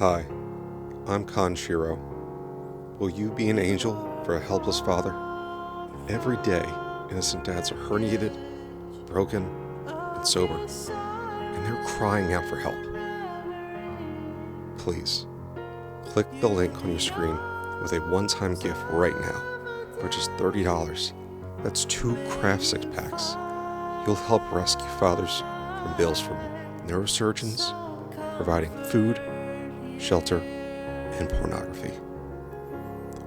Hi, I'm Kanshiro. Will you be an angel for a helpless father? Every day, innocent dads are herniated, broken, and sober, and they're crying out for help. Please, click the link on your screen with a one-time gift right now for just $30. That's 2 Kraft six-packs. You'll help rescue fathers from bills from neurosurgeons, providing food, shelter, and pornography.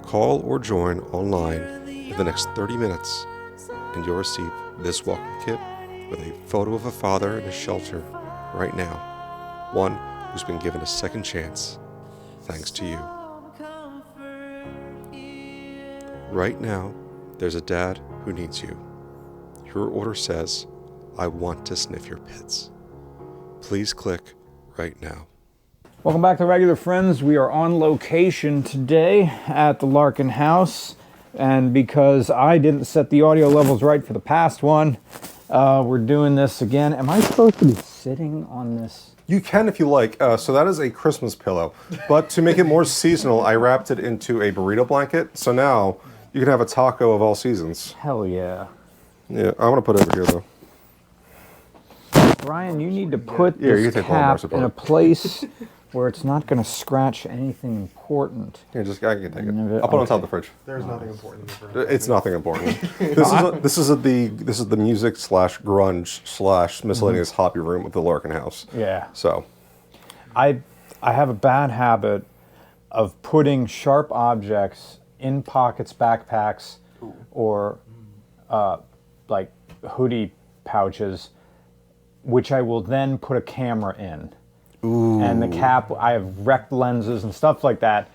Call or join online in the next 30 minutes and you'll receive this welcome kit with a photo of a father in a shelter right now, one who's been given a second chance thanks to you. Right now, there's a dad who needs you. Your order says, I want to sniff your pits. Please click right now. Welcome back to Regular Friends. We are on location today at the Larkin house, and because I didn't set the audio levels right for the past one, we're doing this again. Am I supposed to be sitting on this? You can if you like. So that is a Christmas pillow, but to make it more seasonal, I wrapped it into a burrito blanket. So now you can have a taco of all seasons. Hell yeah. Yeah, I want to put it over here though. Brian, you need to put this cap in a place where it's not going to scratch anything important. Here, I can take it. I'll put it on top of the fridge. There's nothing important in the fridge. It's nothing important. This is the music / grunge / miscellaneous hobby room of the Larkin house. Yeah. So, I have a bad habit of putting sharp objects in pockets, backpacks, or like hoodie pouches, which I will then put a camera in. Ooh. And the cap, I have wrecked lenses and stuff like that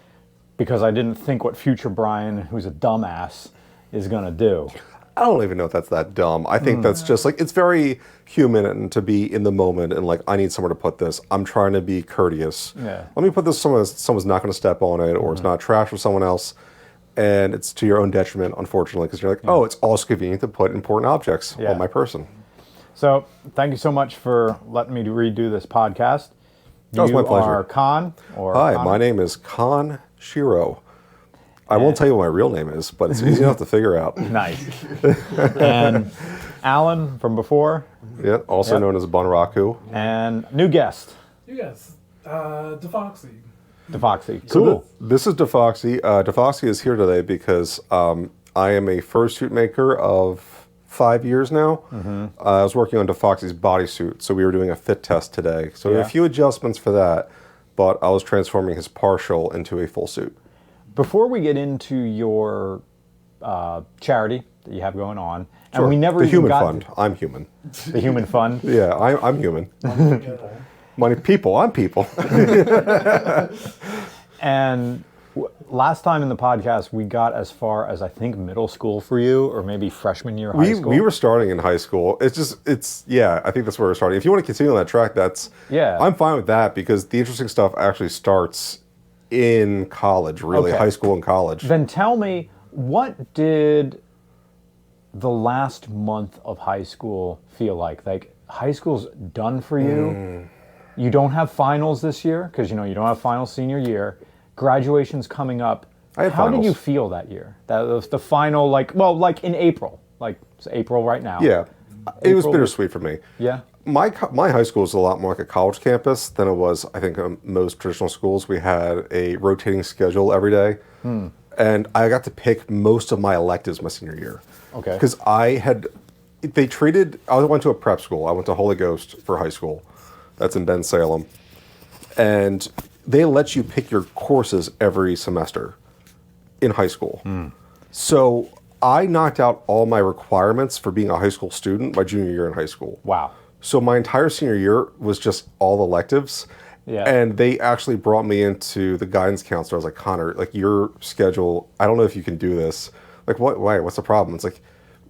because I didn't think what future Brian, who's a dumbass, is going to do. I don't even know if that's that dumb. I think that's just like, it's very human and to be in the moment and like, I need somewhere to put this. I'm trying to be courteous. Yeah. Let me put this somewhere someone's not going to step on it or it's not trash for someone else. And it's to your own detriment, unfortunately, because you're like, oh, it's also convenient to put important objects on my person. So thank you so much for letting me redo this podcast. That was my pleasure. You are Khan? Hi, my name is Khan Shiro. I won't tell you what my real name is, but it's easy enough to figure out. Nice. And Alan from before. Yeah, also known as Bunraku. And new guest. Yes, DeFoxy. DeFoxy. So Cool. this is DeFoxy. DeFoxy is here today because I am a fursuit maker of 5 years now. I was working on DeFoxy's bodysuit, so we were doing a fit test today. So a few adjustments for that, but I was transforming his partial into a full suit. Before we get into your charity that you have going on, Sure. and we never the even Human got Fund. I'm human. the Human Fund. Yeah, I'm human. Money, people. I'm people. And last time in the podcast, we got as far as I think middle school for you, or maybe freshman year high school. We were starting in high school. I think that's where we're starting. If you want to continue on that track, I'm fine with that because the interesting stuff actually starts in college, really, high school and college. Then tell me, what did the last month of high school feel like? Like, high school's done for you. You don't have finals this year because you don't have finals senior year. Graduation's coming up. How did you feel that year? That was the final, like in April. Like, it's April right now. Yeah. It was bittersweet for me. Yeah. My high school was a lot more like a college campus than it was, I think, most traditional schools. We had a rotating schedule every day. And I got to pick most of my electives my senior year. Okay. Because I went to a prep school. I went to Holy Ghost for high school. That's in Bensalem. And they let you pick your courses every semester in high school. So I knocked out all my requirements for being a high school student my junior year in high school. Wow. So my entire senior year was just all electives. Yeah. And they actually brought me into the guidance counselor. I was like, Connor, like your schedule, I don't know if you can do this. Like, why? What's the problem? It's like,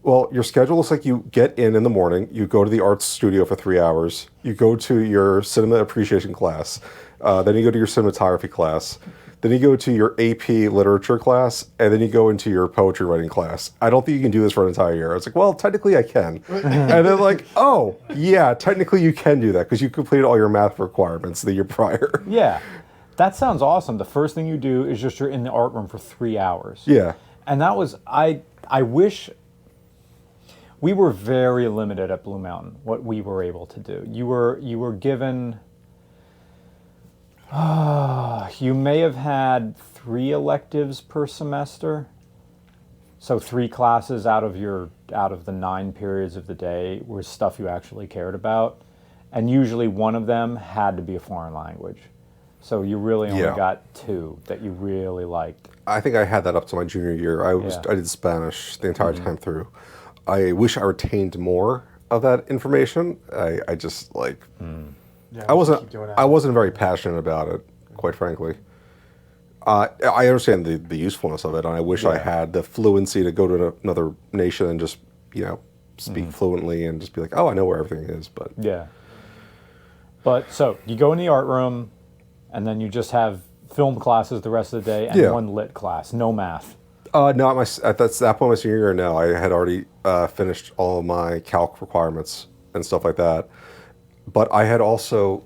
well, your schedule looks like you get in the morning, you go to the arts studio for 3 hours, you go to your cinema appreciation class, then you go to your cinematography class, then you go to your AP literature class, and then you go into your poetry writing class. I don't think you can do this for an entire year. I was like, well, technically I can. And then like, oh, yeah, technically you can do that because you completed all your math requirements the year prior. Yeah. That sounds awesome. The first thing you do is just you're in the art room for 3 hours. Yeah. And that was I wish we were very limited at Blue Mountain what we were able to do. You were given you may have had 3 electives per semester. So 3 classes out of the 9 periods of the day were stuff you actually cared about. And usually one of them had to be a foreign language. So you really only got 2 that you really liked. I think I had that up to my junior year. I did Spanish the entire time through. I wish I retained more of that information. I just like Yeah, I we should keep doing that. wasn't very passionate about it, quite frankly. I understand the usefulness of it, and I wish I had the fluency to go to another nation and just speak fluently and just be like, oh, I know where everything is. But Yeah. But so you go in the art room, and then you just have film classes the rest of the day and one lit class, no math. no, at that point, my senior year, no, I had already finished all of my calc requirements and stuff like that. But I had also,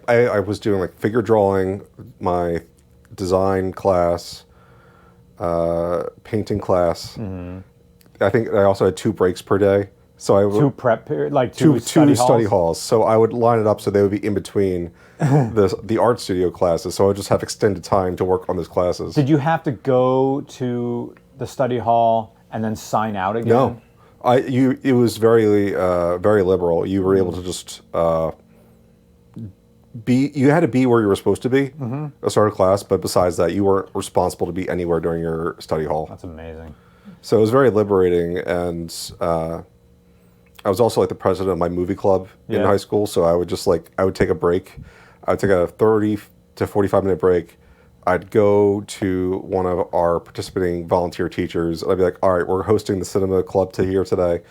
I was doing like figure drawing, my design class, painting class. I think I also had 2 breaks per day. So I would 2 prep period, like two study study halls? halls. So I would line it up so they would be in between the art studio classes. So I would just have extended time to work on those classes. Did you have to go to the study hall and then sign out again? No, it was very very liberal. You were able to just you had to be where you were supposed to be, a start of class. But besides that, you weren't responsible to be anywhere during your study hall. That's amazing. So it was very liberating, and I was also like the president of my movie club in high school. So I would just I would take a break. I would take a 30 to 45-minute break. I'd go to one of our participating volunteer teachers. And I'd be like, all right, we're hosting the cinema club here today.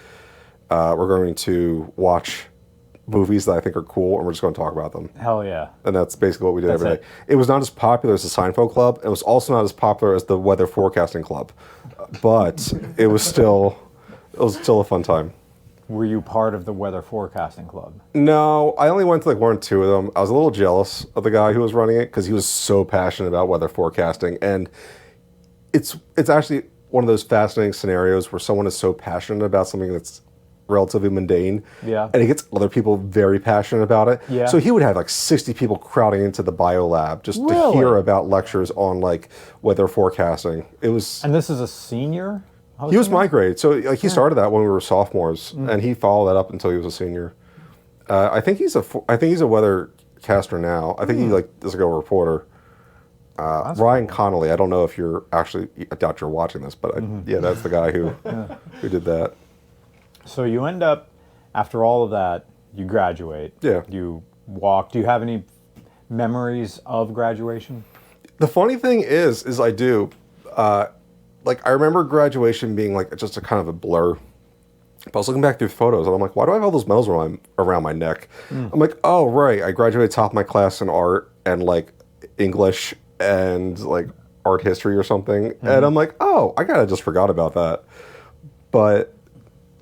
We're going to watch movies that I think are cool, and we're just going to talk about them. Hell yeah. And that's basically what we did every it. day. It was not as popular as the Seinfeld Club. It was also not as popular as the Weather Forecasting Club. But it was still a fun time. Were you part of the weather forecasting club? No, I only went to like 1 or 2 of them. I was a little jealous of the guy who was running it because he was so passionate about weather forecasting. And it's actually one of those fascinating scenarios where someone is so passionate about something that's relatively mundane. Yeah. And he gets other people very passionate about it. Yeah. So he would have like 60 people crowding into the bio lab just to Really? hear about lectures on like weather forecasting. It was... And this is a senior? He was my grade, so like he started that when we were sophomores, and he followed that up until he was a senior. I think he's a weathercaster now. I think he is like a reporter. Ryan Connolly. I don't know if you're actually. I doubt you're watching this, but that's the guy who did that. So you end up, after all of that, you graduate. Yeah. You walk. Do you have any memories of graduation? The funny thing is I do. I remember graduation being like just a kind of a blur. But I was looking back through photos and I'm like, why do I have all those medals around my neck? I'm like, oh, right. I graduated top of my class in art and like English and like art history or something. And I'm like, oh, I kind of just forgot about that. But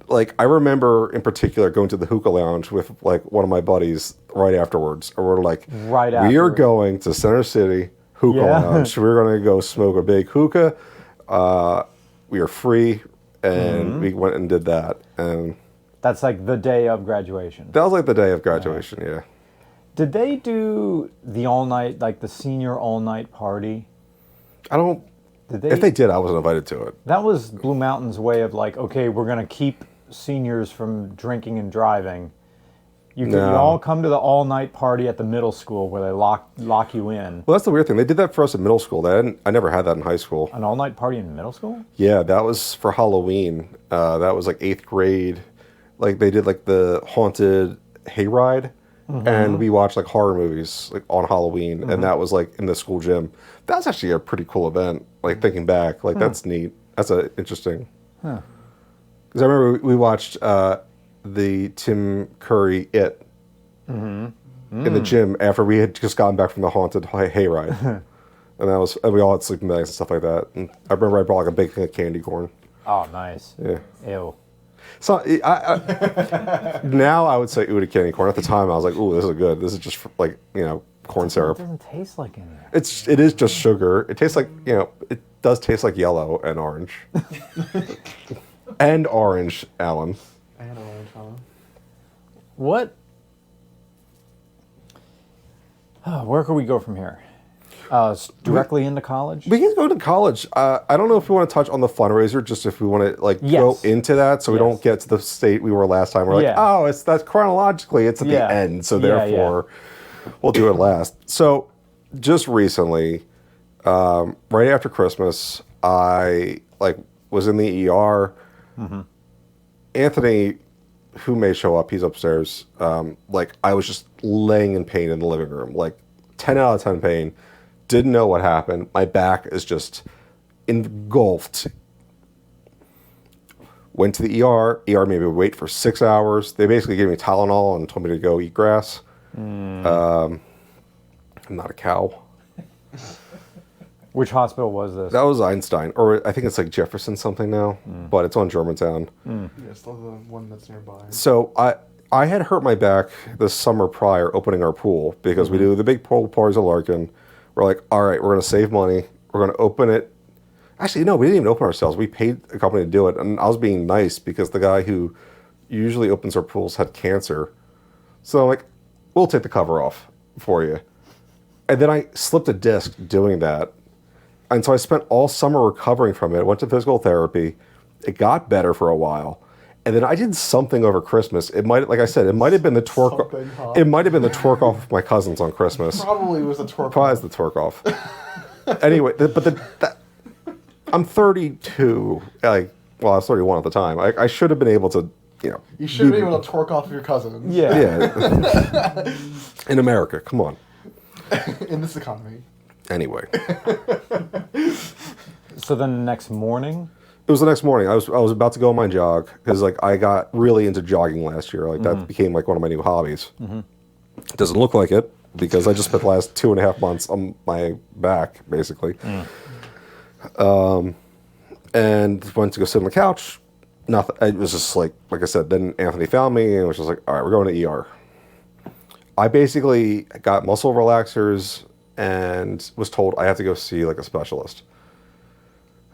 like, I remember in particular going to the hookah lounge with like one of my buddies right afterwards. And we're like, we are going to Center City hookah lounge. We're going to go smoke a big hookah. We are free, and we went and did that. And that's like the day of graduation. That was like the day of graduation, yeah. Did they do the all-night, like the senior all-night party? I don't... If they did, I wasn't invited to it. That was Blue Mountain's way of like, okay, we're going to keep seniors from drinking and driving. You all come to the all-night party at the middle school where they lock you in. Well, that's the weird thing. They did that for us in middle school. I never had that in high school. An all-night party in middle school? Yeah, that was for Halloween. That was like 8th grade. Like they did like the haunted hayride, and we watched like horror movies like on Halloween, and that was like in the school gym. That was actually a pretty cool event. Like thinking back, like that's neat. That's interesting. Because I remember we watched the Tim Curry It in the gym after we had just gotten back from the haunted hayride. And we all had sleeping bags and stuff like that. And I remember I brought like a big thing of candy corn. Oh, nice. Yeah. Ew. So now I would say ooh to candy corn. At the time I was like, ooh, this is good. This is just like, corn It syrup. doesn't taste like anything. It is just sugar. It tastes like, it does taste like yellow and orange. And orange, Alan. And orange, huh? What? Where could we go from here? Directly into college? We can go to college. I don't know if we want to touch on the fundraiser, just if we want to Yes. go into that, so we Yes. don't get to the state we were last time. We're like, Yeah. oh, that's chronologically, it's at Yeah. the end, so Yeah, therefore we'll do it last. So just recently, right after Christmas, I was in the ER. Anthony, who may show up, he's upstairs. I was just laying in pain in the living room, 10 out of 10 pain. Didn't know what happened. My back is just engulfed. Went to the ER. ER made me wait for 6 hours. They basically gave me Tylenol and told me to go eat grass. I'm not a cow. Which hospital was this? That was Einstein, or I think it's Jefferson something now, but it's on Germantown. Yeah, still the one that's nearby. So I had hurt my back the summer prior opening our pool because we do the big pool parties at Larkin. We're like, all right, we're going to save money. We're going to open it. Actually, no, we didn't even open ourselves. We paid a company to do it. And I was being nice because the guy who usually opens our pools had cancer. So I'm like, we'll take the cover off for you. And then I slipped a disc doing that. And so I spent all summer recovering from it. Went to physical therapy. It got better for a while. And then I did something over Christmas. It might, like I said, it might have been the twerk. Something, huh? It might have been the twerk off with my cousins on Christmas. Probably was a twerk. Probably the twerk off. Anyway, I'm 32. I was 31 at the time. I should have been able to, You should be able to twerk off of your cousins. Yeah. Yeah. In America, come on. In this economy. Anyway, So then the next morning? it was the next morning. I was about to go on my jog because I got really into jogging last year. That became one of my new hobbies. It doesn't look like it because I just spent the last 2.5 months on my back basically. And went to go sit on the couch. Nothing. It was just like I said. Then Anthony found me and was just like, all right, we're going to ER. I basically got muscle relaxers and was told I have to go see a specialist.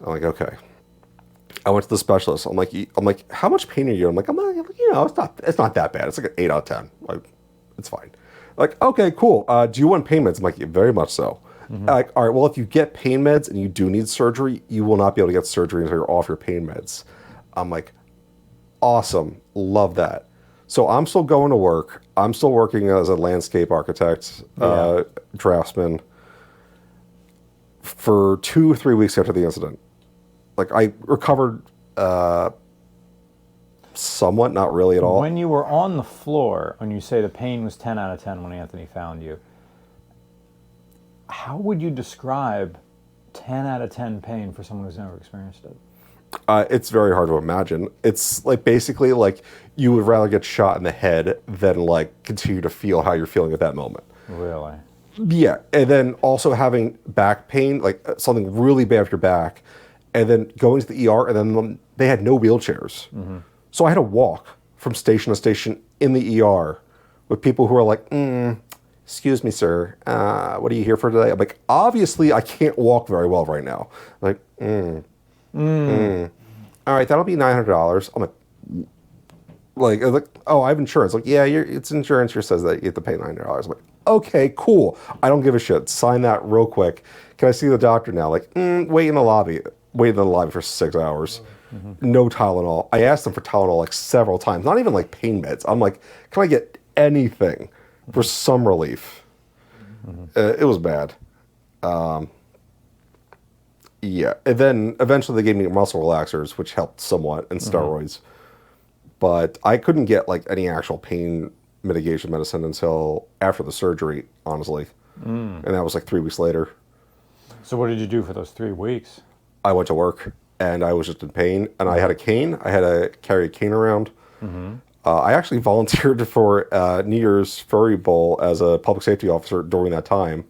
I'm like, okay. I went to the specialist. I'm like, how much pain are you? I'm like, it's not that bad. It's like an 8 out of 10. It's fine. Okay, cool. Do you want pain meds? I'm like, yeah, very much so. All right, well, if you get pain meds and you do need surgery, you will not be able to get surgery until you're off your pain meds. I'm like, awesome. Love that. So I'm still going to work. I'm still working as a landscape architect, draftsman for 2 or 3 weeks after the incident. I recovered somewhat, not really at all. When you were on the floor, when you say the pain was 10 out of 10 when Anthony found you, how would you describe 10 out of 10 pain for someone who's never experienced it? It's very hard to imagine. It's basically you would rather get shot in the head than continue to feel how you're feeling at that moment. Really? Yeah, and then also having back pain, something really bad with your back, and then going to the ER, and then they had no wheelchairs. So I had to walk from station to station in the ER with people who are like, excuse me, sir, what are you here for today? I'm like, obviously I can't walk very well right now. I'm like, all right, that'll be $900. I'm like, oh, I have insurance. Yeah, it's insurance here says that you have to pay $900. I'm like, okay, cool. I don't give a shit. Sign that real quick. Can I see the doctor now? Wait in the lobby. Waited in the lobby for 6 hours. No Tylenol. I asked them for Tylenol several times. Not even pain meds. I'm like, can I get anything for some relief? It was bad. Yeah. And then eventually they gave me muscle relaxers, which helped somewhat, and steroids. But I couldn't get any actual pain mitigation medicine until after the surgery, honestly. And that was 3 weeks later. So what did you do for those 3 weeks? I went to work and I was just in pain, and I had a cane. I had to carry a cane around. I actually volunteered for New Year's Furry Bowl as a public safety officer during that time.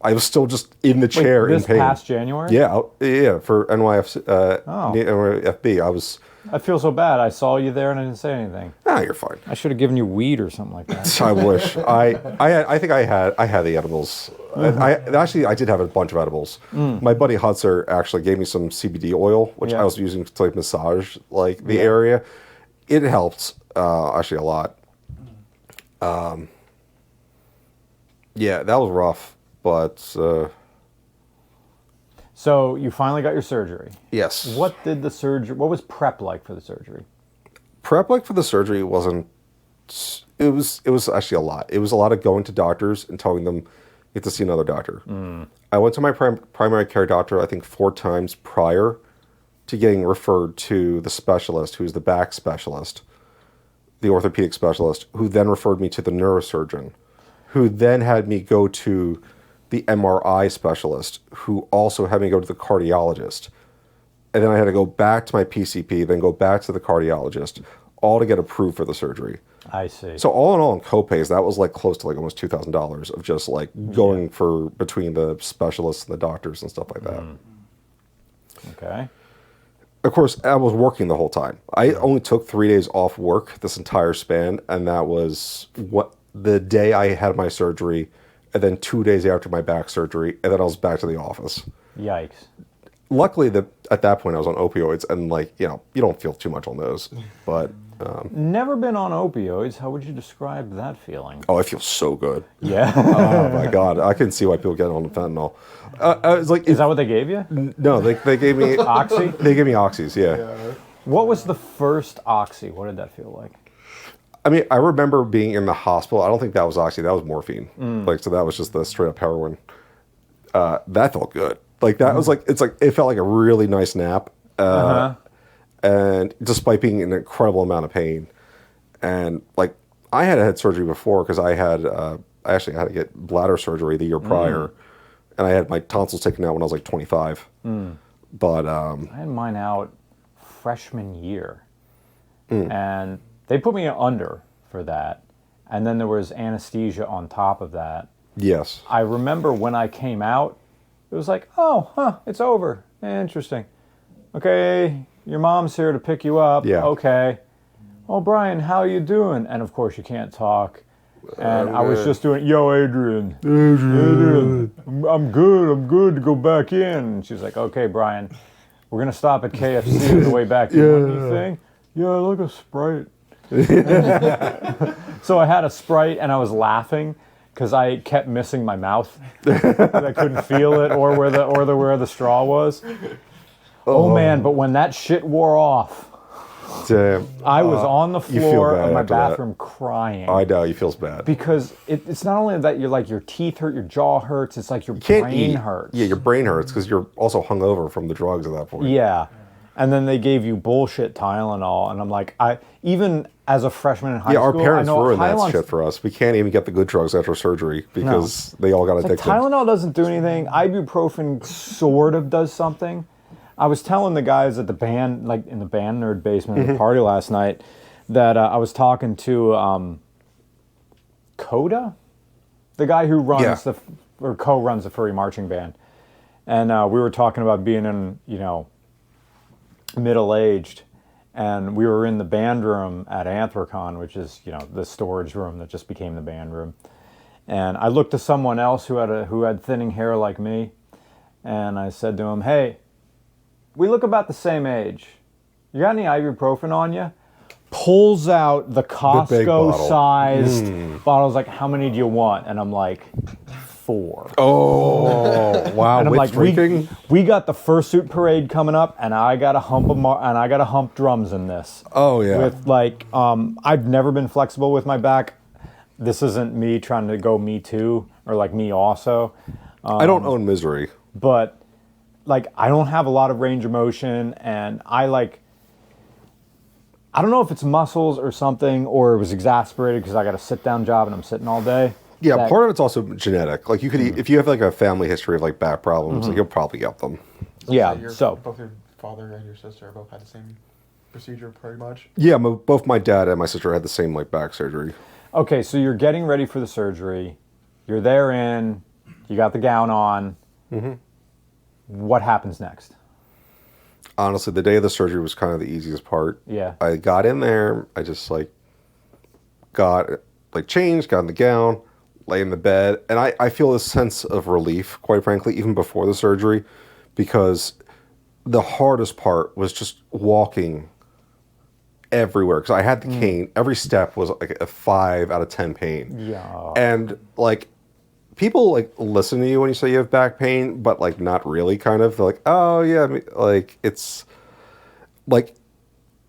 I was still just in the chair in pain. This past January? Yeah, for NYFB. I was I feel so bad. I saw you there and I didn't say anything. Ah, you're fine. I should have given you weed or something like that. I wish. I think I had the edibles. I did have a bunch of edibles. My buddy Hutzer actually gave me some CBD oil, which I was using to like massage like the area. It helped actually a lot. Yeah, that was rough, but So you finally got your surgery. yes. What was prep like for the surgery? Prep like for the surgery wasn't. It was actually a lot. It was a lot of going to doctors and telling them you have to see another doctor. I went to my primary care doctor I think 4 times prior to getting referred to the specialist, who's the back specialist, the orthopedic specialist, who then referred me to the neurosurgeon, who then had me go to the MRI specialist, who also had me go to the cardiologist. And then I had to go back to my PCP, then go back to the cardiologist, all to get approved for the surgery. I see. So all in all, in copays, that was like close to like almost $2,000 of just like going for between the specialists and the doctors and stuff like that. Okay. Of course, I was working the whole time. I only took 3 days off work this entire span, and that was what the day I had my surgery, and then 2 days after my back surgery, and then I was back to the office. Yikes. Luckily, at that point, I was on opioids, and like you don't feel too much on those. But Never been on opioids. How would you describe that feeling? I feel so good. Yeah. Oh my god, I can see why people get on fentanyl. I was like, Is that what they gave you? no, they gave me Oxy? They gave me oxys, yeah. What was the first oxy? What did that feel like? I mean, I remember being in the hospital. I don't think that was oxy. That was morphine. Like, so that was just the straight up heroin. That felt good. Like that was like it felt like a really nice nap. And despite being in an incredible amount of pain, and like I had surgery before because I actually had to get bladder surgery the year prior, and I had my tonsils taken out when I was like 25. But I had mine out freshman year, and they put me under for that, and then there was anesthesia on top of that. yes, I remember when I came out, it was like, it's over. Interesting. Okay, your mom's here to pick you up. Yeah. Okay. Oh, Brian, how you doing? And of course you can't talk. And I was just doing, yo, Adrian. Adrian. I'm good to go back in. And she's like, okay, Brian, we're going to stop at KFC on the way back. You want anything? Yeah, I like a Sprite. So I had a Sprite and I was laughing because I kept missing my mouth. I couldn't feel it or where the straw was. Oh man, but when that shit wore off, damn. I was on the floor bad of my after that. bathroom crying. I know you feels bad. Because it's not only that you're like your teeth hurt, your jaw hurts, it's like your Can't brain eat. hurts. Yeah, your brain hurts because you're also hungover from the drugs at that point. Yeah. And then they gave you bullshit Tylenol, and I'm like, even as a freshman in high school, Our parents I know ruined that Tylenol's- shit for us. We can't even get the good drugs after surgery because they all got Like, addicted. Tylenol doesn't do anything. Ibuprofen sort of does something. I was telling the guys at the band, like in the band nerd basement at the party last night, that I was talking to Coda, the guy who runs or co-runs the furry marching band, and we were talking about being in, middle-aged, and we were in the band room at Anthrocon, which is the storage room that just became the band room. And I looked to someone else who had thinning hair like me, and I said to him, "Hey, we look about the same age. You got any ibuprofen on you?" Pulls out the big bottle. Costco-sized bottles. Like, how many do you want? And I'm like, 4. Oh wow! And I'm with like, drinking. we got the fursuit parade coming up, and I got to hump drums in this. Oh yeah. With like, I've never been flexible with my back. This isn't me trying to go me too or like me also. I don't own misery. But like, I don't have a lot of range of motion, and I don't know if it's muscles or something, or it was exasperated because I got a sit-down job and I'm sitting all day. Yeah, part of it's also genetic. Like you could, if you have like a family history of like back problems, like, you'll probably get them. Yeah, Both your father and your sister both had the same procedure, pretty much. Yeah, both my dad and my sister had the same like back surgery. Okay, so you're getting ready for the surgery. You're therein. You got the gown on. What happens next? Honestly, the day of the surgery was kind of the easiest part. Yeah. I got in there. I just got changed, got in the gown, lay in the bed, and I feel a sense of relief, quite frankly, even before the surgery, because the hardest part was just walking everywhere because I had the cane. Every step was like a 5 out of 10 pain. Yeah. And people listen to you when you say you have back pain, but not really. Kind of, they're like, oh yeah, it's like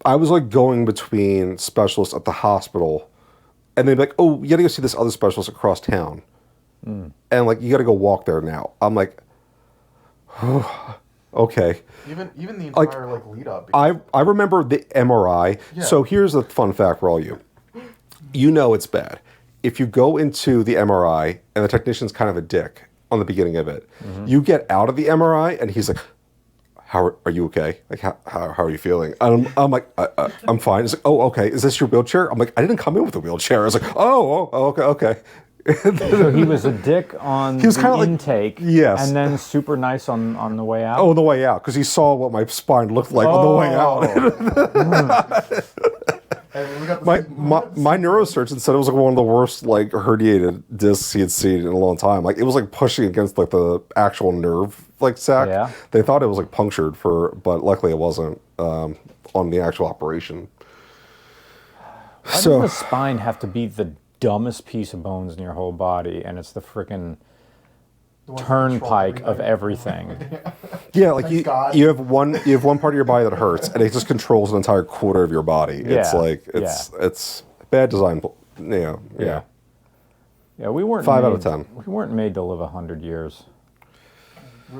I was going between specialists at the hospital, and they'd be like, oh, you got to go see this other specialist across town, and you got to go walk there now. I'm like, okay. Even the entire lead up. I remember the MRI. Yeah. So here's a fun fact for all you. You know it's bad. If you go into the MRI and the technician's kind of a dick on the beginning of it, you get out of the MRI and he's like, "How are you okay? How are you feeling?" And I'm like, "I'm fine." He's like, "Oh, okay. Is this your wheelchair?" I'm like, "I didn't come in with a wheelchair." I was like, "Oh, okay." So he was a dick on He was the kinda intake, yes. and then super nice on the way out. Oh, on the way out, because he saw what my spine looked like on the way out. And we got the My neurosurgeon said it was one of the worst herniated discs he had seen in a long time. It was pushing against the actual nerve sac. Yeah. They thought it was punctured but luckily it wasn't on the actual operation. Why does the spine have to be the dumbest piece of bones in your whole body, and it's the frickin' turnpike of everything? Yeah, Thanks, God. you have one part of your body that hurts, and it just controls an entire quarter of your body. Yeah. It's bad design. Yeah. Yeah, we weren't 5 made, out of 10. We weren't made to live 100 years.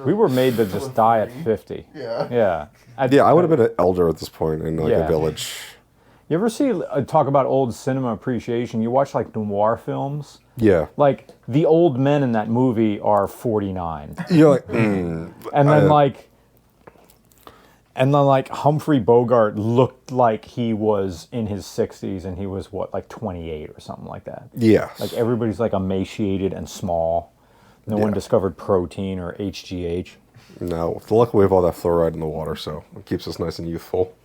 We were made to just die at 50. Yeah. Yeah. I would have been an elder at this point in a village. You ever see talk about old cinema appreciation? You watch noir films. Yeah. The old men in that movie are 49. You're like, And then Humphrey Bogart looked like he was in his 60s, and he was 28 or something like that. yeah. Everybody's emaciated and small. No one discovered protein or HGH. No. Luckily, we have all that fluoride in the water, so it keeps us nice and youthful.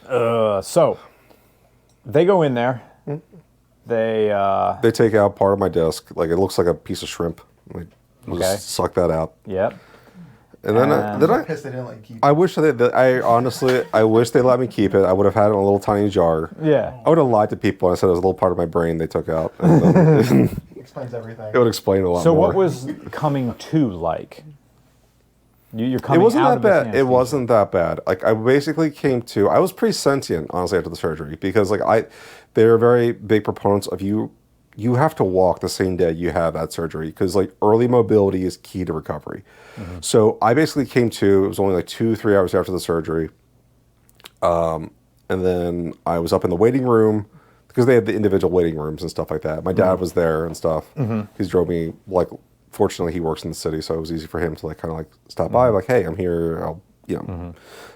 So they go in there. They take out part of my disc. It looks like a piece of shrimp. Just suck that out. Yep. And then I'm pissed they didn't let you keep it. I wish I wish they let me keep it. I would have had it in a little tiny jar. Yeah. I would have lied to people and said it was a little part of my brain they took out. And then Explains everything. it would explain a lot So more. what was coming to like? You're coming It wasn't out that of this bad. It anesthesia. wasn't that bad. I basically came to. I was pretty sentient, honestly, after the surgery because they're very big proponents of you. You have to walk the same day you have that surgery because early mobility is key to recovery. Mm-hmm. So I basically came to. It was only 2-3 hours after the surgery, and then I was up in the waiting room because they had the individual waiting rooms and stuff like that. My dad was there and stuff. Mm-hmm. He drove me Fortunately, he works in the city, so it was easy for him to stop by. Hey, I'm here. I'll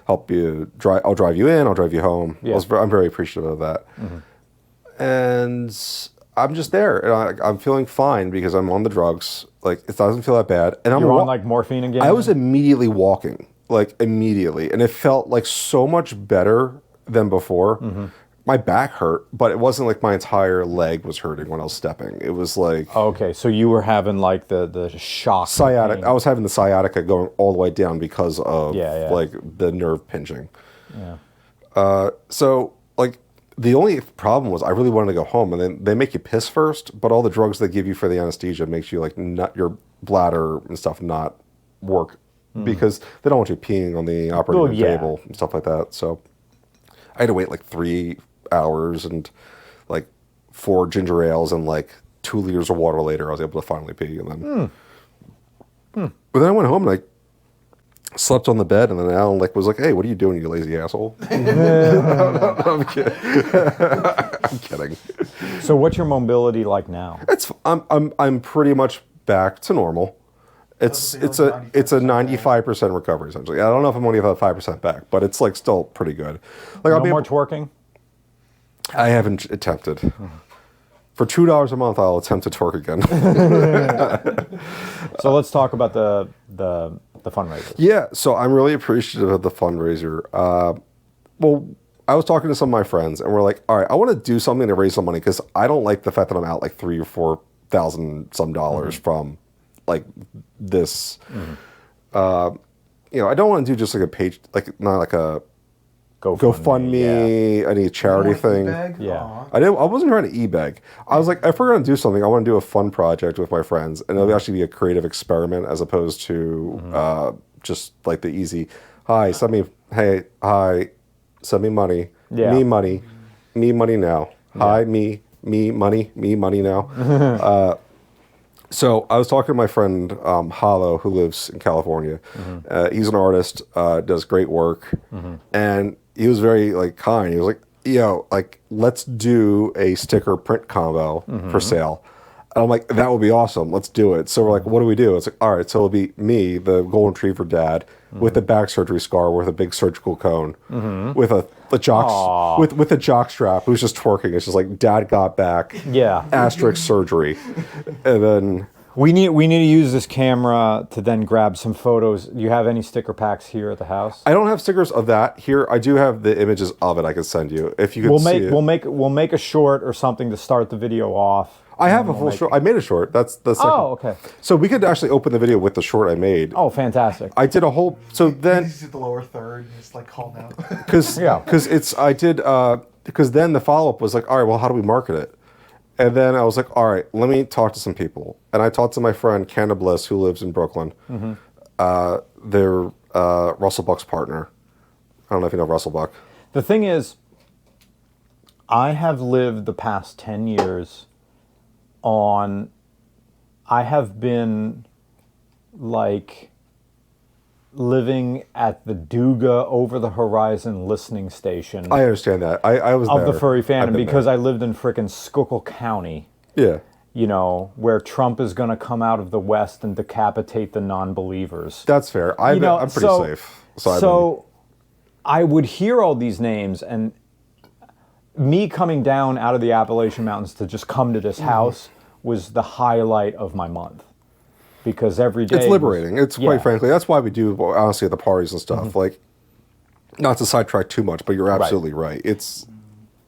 help you drive. I'll drive you in. I'll drive you home. Yeah. I'm very appreciative of that. Mm-hmm. And I'm just there, and I'm feeling fine because I'm on the drugs. It doesn't feel that bad. And I'm You're on morphine again? I was immediately walking, immediately, and it felt so much better than before. Mm-hmm. My back hurt, but it wasn't my entire leg was hurting when I was stepping. It was okay, so you were having the shock. sciatic. pain. I was having the sciatica going all the way down because of Yeah. the nerve pinching. Yeah. So the only problem was I really wanted to go home, and then they make you piss first, but all the drugs they give you for the anesthesia makes you not your bladder and stuff not work because they don't want you peeing on the operating room table and stuff like that. So I had to wait 3 hours and 4 ginger ales and 2 liters of water later, I was able to finally pee. And then, but then I went home and I slept on the bed, and then Alan was like, "Hey, what are you doing, you lazy asshole?" I'm kidding. I'm kidding. So what's your mobility like now? I'm pretty much back to normal. It's a 95% recovery essentially. I don't know if I'm only about 5% back, but it's still pretty good. No more twerking? I haven't attempted. For $2 a month, I'll attempt to twerk again. So let's talk about the the fundraisers. Yeah, so I'm really appreciative of the fundraiser. Well, I was talking to some of my friends, and we're like, all right, I want to do something to raise some money because I don't like the fact that I'm out like $3,000 or $4,000 some dollars from like this. You know, I don't want to do just like a page, like not like a GoFundMe, any charity thing. Yeah. Aw. I wasn't trying to e-beg. I was like, if we're going to do something, I want to do a fun project with my friends, and it'll actually be a creative experiment as opposed to just like the easy, hi, send me money, Yeah. me money now. Hi, me money now. So I was talking to my friend Hollow, who lives in California. He's an artist, does great work, and he was very like kind. He was like, "Yo, like let's do a sticker print combo for sale." And I'm like, "That would be awesome. Let's do it." So we're like, "What do we do?" It's like, "All right, so it'll be me, the golden retriever dad, with a back surgery scar, with a big surgical cone, with a jock with a jock strap, who's just twerking. It's just like dad got back, Yeah. asterisk surgery, and then." We need to use this camera to then grab some photos. Do you have any sticker packs here at the house? I don't have stickers of that here. I do have the images of it. I can send you if you could see it. We'll make a short or something to start the video off. I have a full short. I made a short. That's the second. Oh, okay. So we could actually open the video with the short I made. Oh, fantastic. I did a whole. So You then, just hit the lower third, and it's like calm out. because then the follow up was like, all right, well, how do we market it? And then I was like, all right, let me talk to some people. And I talked to my friend Canada Bliss, who lives in Brooklyn. They're Russell Buck's partner. I don't know if you know Russell Buck. The thing is, I have lived the past 10 years I have been like living at the Duga over the horizon listening station I understand that. I was of there. the furry I've fandom been because there. I lived in frickin' Schuylkill County, Yeah. you know, where Trump is going to come out of the West and decapitate the non-believers. That's fair. I'm pretty safe. So I would hear all these names, and me coming down out of the Appalachian Mountains to just come to this house was the highlight of my month. Because every day... It's liberating. It's yeah. quite frankly, that's why we do, honestly, at the parties and stuff. Like, not to sidetrack too much, but you're absolutely right. It's...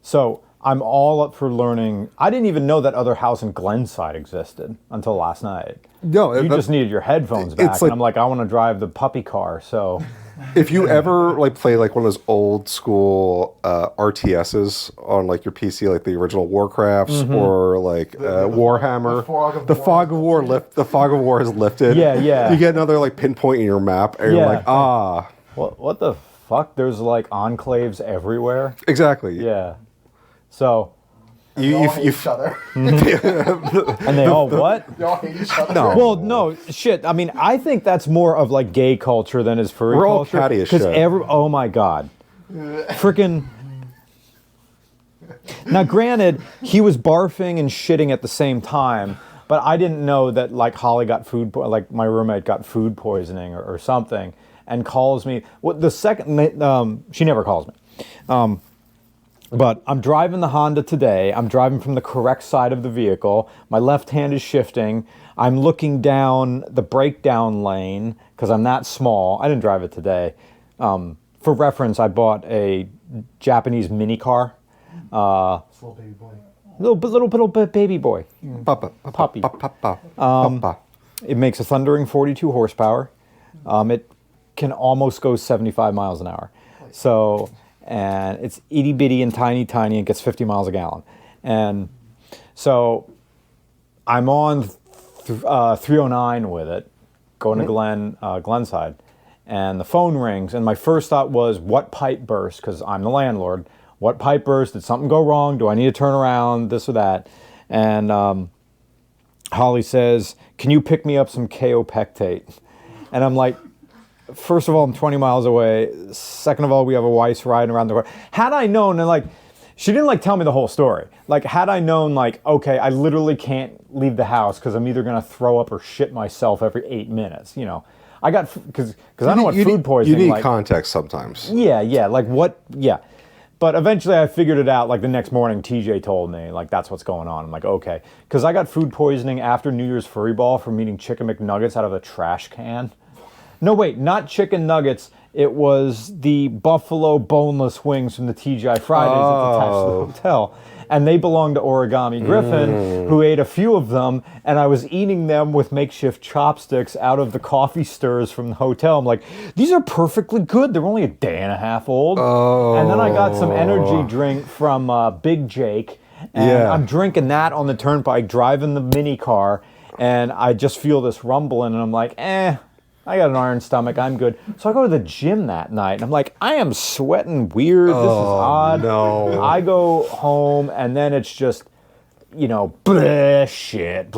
So I'm all up for learning. I didn't even know that other house in Glenside existed until last night. No, You just needed your headphones back, it's and like- I'm like, I want to drive the puppy car, so... If you ever like play like one of those old school RTSs on like your PC, like the original Warcrafts or like Warhammer, the fog of war the fog of war has lifted. Yeah, yeah. You get another like pinpoint in your map, and you're Yeah. like, What the fuck? There's like enclaves everywhere. exactly. Yeah. So, They all hate each other. and they all what? They all hate each other. No. Well, no, shit. I mean, I think that's more of like gay culture than is furry We're all culture. catty as shit. Oh my god, freaking. Now, granted, he was barfing and shitting at the same time, but I didn't know that like Holly got like my roommate got food poisoning or something, and calls me. Well, the second she never calls me. But I'm driving the Honda today. I'm driving from the correct side of the vehicle. My left hand is shifting. I'm looking down the breakdown lane because I'm that small. I didn't drive it today. For reference, I bought a Japanese mini car. Little baby boy. Little baby boy. Papa, Puppy. Papa. It makes a thundering 42 horsepower. It can almost go 75 miles an hour. So... and it's itty bitty and tiny and gets 50 miles a gallon. And so I'm on 309 with it, going to Glenside, and the phone rings, and my first thought was, what pipe burst? Because I'm the landlord. What pipe burst? Did something go wrong? Do I need to turn around? This or that? And Holly says, can you pick me up some kaopectate? And I'm like, first of all, I'm 20 miles away. Second of all, we have a Weiss riding around the car. Had I known, and like, she didn't like tell me the whole story. Like, had I known, like, okay, I literally can't leave the house because I'm either gonna throw up or shit myself every 8 minutes. You know, I got because I know what food poisoning. You need like, context sometimes. Yeah, like what? Yeah, but eventually I figured it out. Like the next morning, TJ told me, like that's what's going on. I'm like, okay, because I got food poisoning after New Year's Furry Ball from eating chicken McNuggets out of a trash can. No, wait, not chicken nuggets. It was the buffalo boneless wings from the TGI Fridays that's attached to the hotel. And they belonged to Origami Griffin, who ate a few of them, and I was eating them with makeshift chopsticks out of the coffee stirs from the hotel. I'm like, these are perfectly good. They're only a day and a half old. And then I got some energy drink from Big Jake, and I'm drinking that on the turnpike, driving the mini car, and I just feel this rumbling, and I'm like, I got an iron stomach, I'm good. So I go to the gym that night, and I'm like, I am sweating weird, this is odd. No. I go home, and then it's just, bleh shit.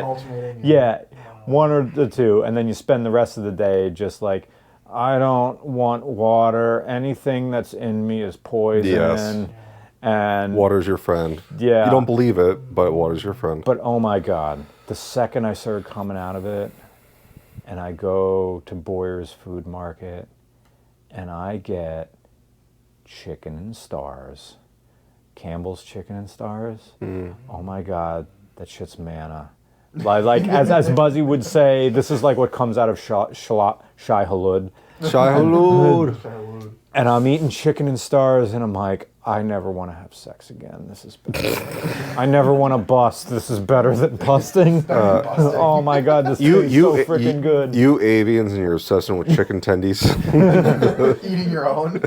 Alternating. Yeah, one or the two, and then you spend the rest of the day just like, I don't want water, anything that's in me is poison. Yes. And Water's your friend. Yeah. You don't believe it, but water's your friend. But oh my God, the second I started coming out of it, and I go to Boyer's Food Market, and I get chicken and stars, Campbell's chicken and stars. Oh my God, that shit's manna. Like as Buzzy would say, this is like what comes out of Shai Halud. Shai Hulud. And I'm eating chicken and stars, and I'm like, I never want to have sex again. This is better. I never want to bust. This is better than busting. Oh my God, this tastes so freaking good. You avians and your obsession with chicken tendies. Eating your own.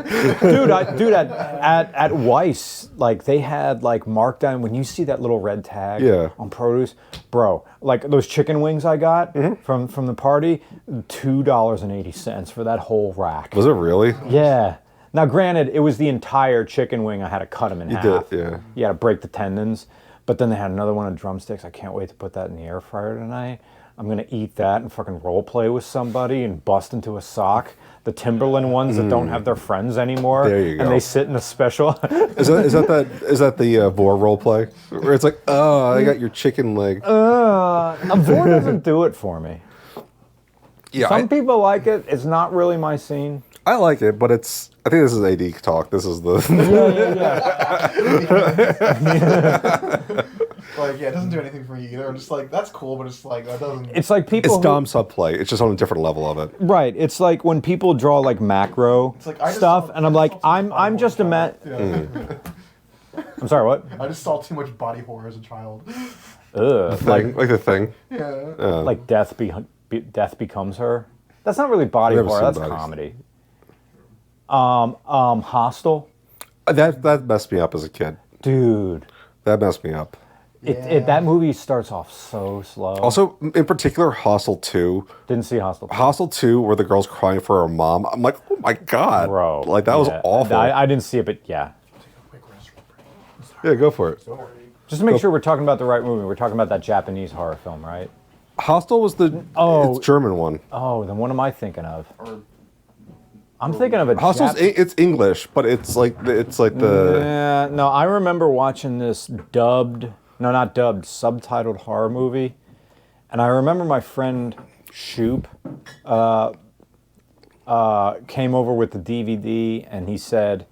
Dude, at Weiss, like they had like markdown when you see that little red tag on produce, bro. Like those chicken wings I got from the party, $2.80 for that whole rack. Was it really? Yeah. Now, granted, it was the entire chicken wing. I had to cut them in half. Yeah. You had to break the tendons. But then they had another one of drumsticks. I can't wait to put that in the air fryer tonight. I'm going to eat that and fucking role play with somebody and bust into a sock. The Timberland ones that don't have their friends anymore. There you go. And they sit in a special... Is that the Vor role play? Where it's like, oh, I got your chicken leg. Vor doesn't do it for me. Yeah, Some people like it. It's not really my scene. I like it, but I think this is AD talk. This is the... Like, it doesn't do anything for me either. I'm just like, that's cool, but it's like, that doesn't... It's like people It's Dom subplay. It's just on a different level of it. Right. It's like when people draw like macro Like, I just stuff, saw- and I'm I like, just saw I'm just a man. I'm sorry, what? I just saw too much body horror as a child. Ugh. Like the thing. Yeah. Like death becomes her. That's not really body I've never horror. seen That's bodies. comedy. Hostel, That messed me up as a kid. dude. That messed me up. That movie starts off so slow. Also, in particular, Hostel 2. Didn't see Hostel. Hostel 2, where the girl's crying for her mom. I'm like, oh my God. Bro. Like, that was awful. I didn't see it, but yeah. Yeah, go for it. Just to make sure we're talking about the right movie, we're talking about that Japanese horror film, right? Hostel was the it's German one. Oh, then what am I thinking of? I'm thinking of a Hostel's it's English, but it's like the Yeah, no, I remember watching this subtitled horror movie, and I remember my friend Shoop came over with the DVD, and he said,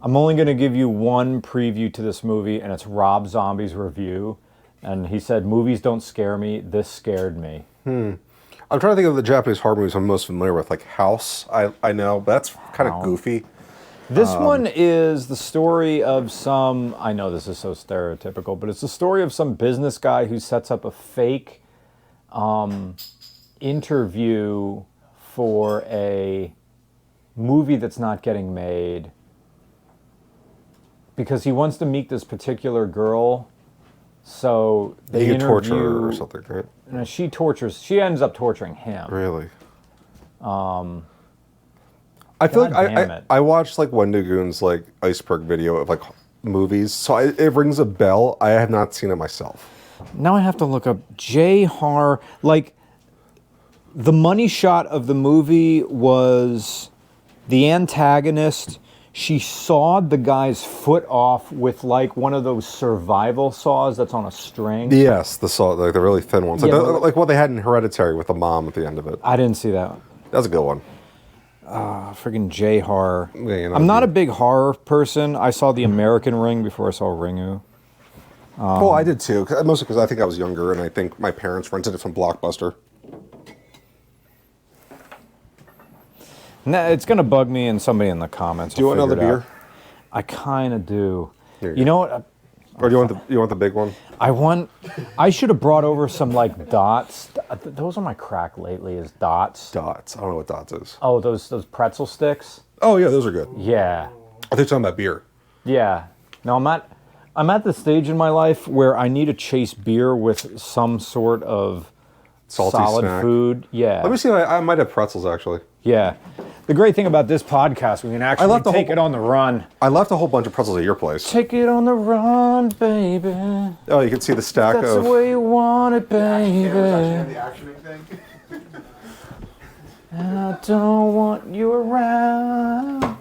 I'm only going to give you one preview to this movie, and it's Rob Zombie's review. And he said, movies don't scare me, this scared me. I'm trying to think of the Japanese horror movies I'm most familiar with, like House. I know, but that's kind of goofy. This one is the story of some, I know this is so stereotypical, but it's the story of some business guy who sets up a fake interview for a movie that's not getting made because he wants to meet this particular girl. So they You interview torture her or something, right? No, she ends up torturing him. Really? I feel God like damn it. I watched like Wendigoon's like iceberg video of like movies, so it rings a bell. I have not seen it myself. Now I have to look up J horror. Like the money shot of the movie was the antagonist. She sawed the guy's foot off with like one of those survival saws that's on a string. Yes, the saw, like the really thin ones, Yeah, like what they had in Hereditary with the mom at the end of it. I didn't see that. That's a good one. Friggin' J horror. Yeah, you know, I'm not a big horror person. I saw The American Ring before I saw Ringu. Well, I did too, mostly because I think I was younger, and I think my parents rented it from Blockbuster. Nah, it's gonna bug me, and somebody in the comments. Do you want another beer? I kind of do. Here you You go. know what? Or do you want the big one? I should have brought over some like dots. Those are my crack lately. Is dots. Dots. I don't know what Dots is. Oh, those pretzel sticks. Oh yeah, those are good. Yeah, I think you're talking about beer. yeah. No, I'm at the stage in my life where I need to chase beer with some sort of Salty solid snack. food. Yeah. Let me see. I might have pretzels actually. Yeah. The great thing about this podcast, we can actually left the take whole- it on the run. I left a whole bunch of pretzels at your place. Take it on the run, baby. Oh, you can see the stack That's of. the way you want it, baby. The actioning thing. I don't want you around.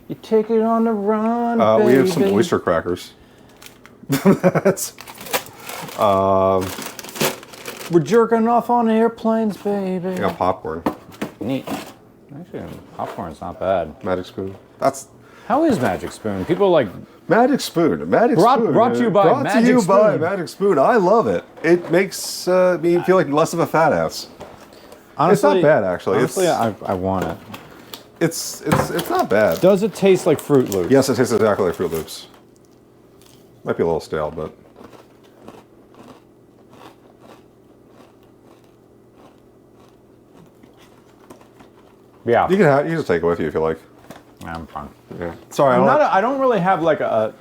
You take it on the run, baby. We have some oyster crackers. That's. We're jerking off on airplanes, baby. I got popcorn. Neat. Actually, popcorn's not bad. Magic spoon. That's How is Magic Spoon? People like, Magic Spoon. Magic Brought- Spoon. brought to you by Brought Magic to you by Spoon. Magic Spoon. I love it. It makes me feel like less of a fat ass. honestly, not bad, actually. Honestly, It's- I want it. It's not bad. Does it taste like Fruit Loops? Yes, it tastes exactly like Fruit Loops. Might be a little stale, but Yeah. you can just take it with you if you like. I'm fine. Yeah. Sorry, I don't really have like a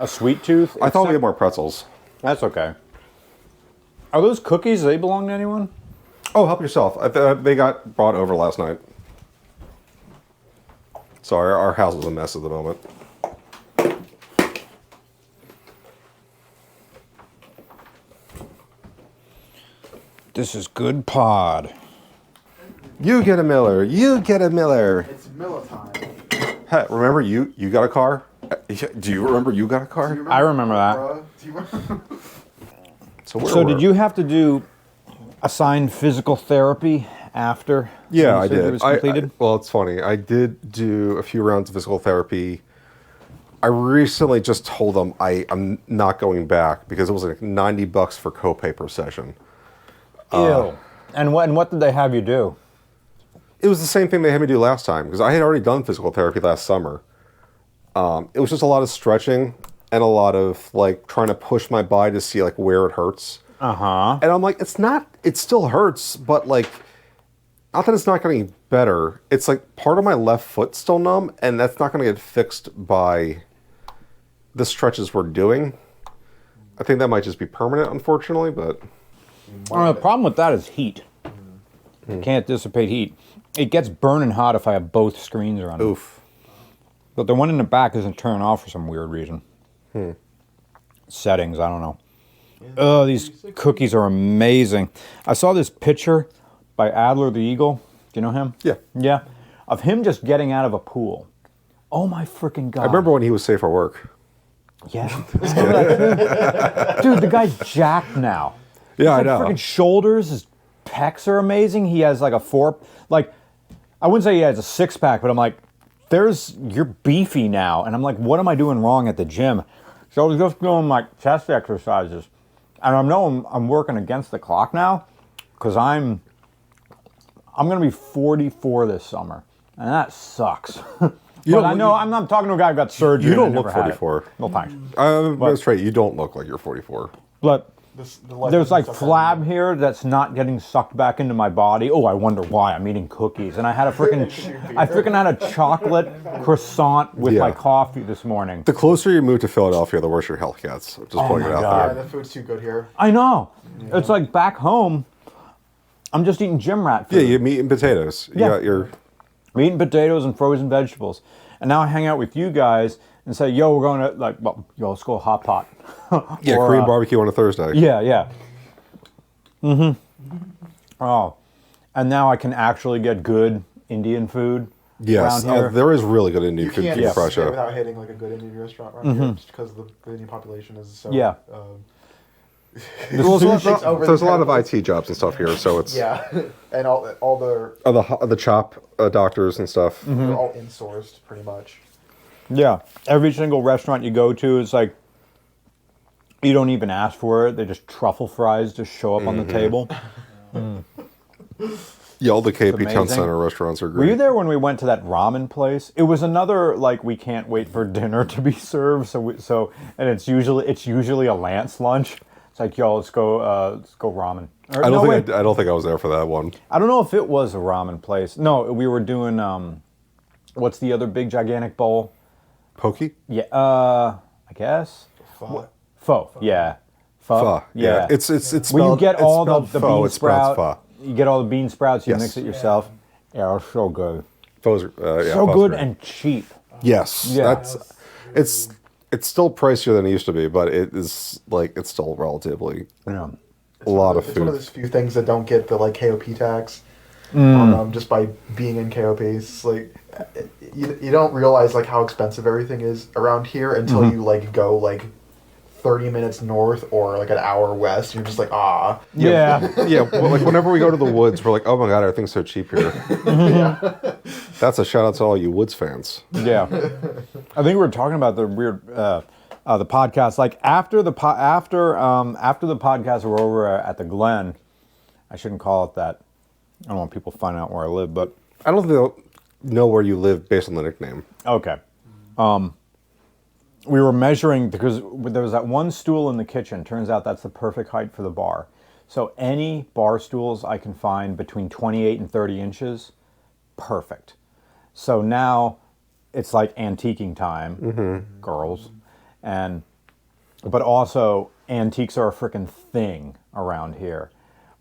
sweet tooth. I thought we had more pretzels. That's okay. Are those cookies? Do they belong to anyone? Oh, help yourself. They got brought over last night. Sorry, our house is a mess at the moment. This is good pod. You get a Miller. You get a Miller. It's Miller time. Hey, remember you got a car? Do you remember you got a car? I remember that. Bruh, do you remember? So did you have to do assigned physical therapy after Yeah, the I surgery did. was completed? Well, it's funny. I did do a few rounds of physical therapy. I recently just told them I'm not going back because it was like $90 for copay per session. Ew. And what did they have you do? It was the same thing they had me do last time because I had already done physical therapy last summer. It was just a lot of stretching and a lot of like trying to push my body to see like where it hurts. Uh-huh. And I'm like, it still hurts, but like, not that it's not getting better. It's like part of my left foot's still numb, and that's not going to get fixed by the stretches we're doing. I think that might just be permanent, unfortunately, but The problem with that is heat. You can't dissipate heat. It gets burning hot if I have both screens running. oof. But the one in the back isn't turning off for some weird reason. Settings, I don't know. Oh, these cookies are amazing. I saw this picture by Adler the Eagle. Do you know him? Yeah. Yeah. Of him just getting out of a pool. Oh my freaking God. I remember when he was safe for work. Yeah. Dude, the guy's jacked now. Yeah, I His know. freaking shoulders, his pecs are amazing. He has like I wouldn't say he has a six pack, but I'm like, you're beefy now. And I'm like, what am I doing wrong at the gym? So I was just doing like chest exercises. And I'm working against the clock now because I'm going to be 44 this summer. And that sucks. But I know, I'm not talking to a guy who got surgery. You don't and look never had it. 44. No thanks. I'm going to straight. You don't look like you're 44. But The light there's doesn't like suck flab here that's not getting sucked back into my body. Oh, I wonder why. I'm eating cookies, and I had I freaking had a chocolate croissant with my Yeah. coffee this morning. The closer you move to Philadelphia, the worse your health gets. Just pointing it my out God. Yeah, there. the food's too good here. I know. It's like back home, I'm just eating gym rat food. Yeah, you meat and potatoes. You Yeah. got your Meat and potatoes and frozen vegetables. And now I hang out with you guys and say, yo, we're going to, let's go hot pot. Or, Korean barbecue on a Thursday. Yeah, yeah. Oh, and now I can actually get good Indian food Yes, around here. there is really good Indian You food can't in stay Prussia. without hitting like a good Indian restaurant around here, just because the Indian population is so. Yeah. Well, Takes over there's a the lot of categories. IT jobs and stuff here, so it's Yeah, and all the the chop doctors and stuff. they're all insourced pretty much. Yeah, every single restaurant you go to, it's like you don't even ask for it. They just truffle fries just show up on the table. Yeah, all the KP Town amazing. Center restaurants are Were you great. there when we went to that ramen place? It was another like we can't wait for dinner to be served. And it's usually a Lance lunch. It's like, yo, let's go ramen. Or, I no, don't wait. think I don't think I was there for that one. I don't know if it was a ramen place. No, we were doing what's the other big gigantic bowl? Pokey? Yeah, I guess Pho. pho. Yeah, Pho. Yeah. It's when you spelled, get it's all the spelled pho, bean it's pronounced sprout. You get all the bean sprouts. You Yes. mix it yourself. Yeah, it's so good. Pho's, yeah, So pho's good great. and cheap. Yes. Yeah. It's still pricier than it used to be, but it is like it's still relatively Yeah. a lot of It's one of food. those few things that don't get the like KOP tax. Just by being in KOP, it's like you don't realize like how expensive everything is around here until you like go like 30 minutes north or like an hour west. And you're just like, ah. Yeah. Yeah, well, like whenever we go to the woods, we're like, oh my god, everything's so cheap here. That's a shout out to all you Woods fans. Yeah. I think we were talking about the weird the podcast. Like after the podcast were over at the Glen, I shouldn't call it that. I don't want people finding out where I live, but I don't think they'll know where you live based on the nickname. okay. We were measuring because there was that one stool in the kitchen. Turns out that's the perfect height for the bar. So any bar stools I can find between 28 and 30 inches, perfect. So now it's like antiquing time, girls, but also antiques are a freaking thing around here.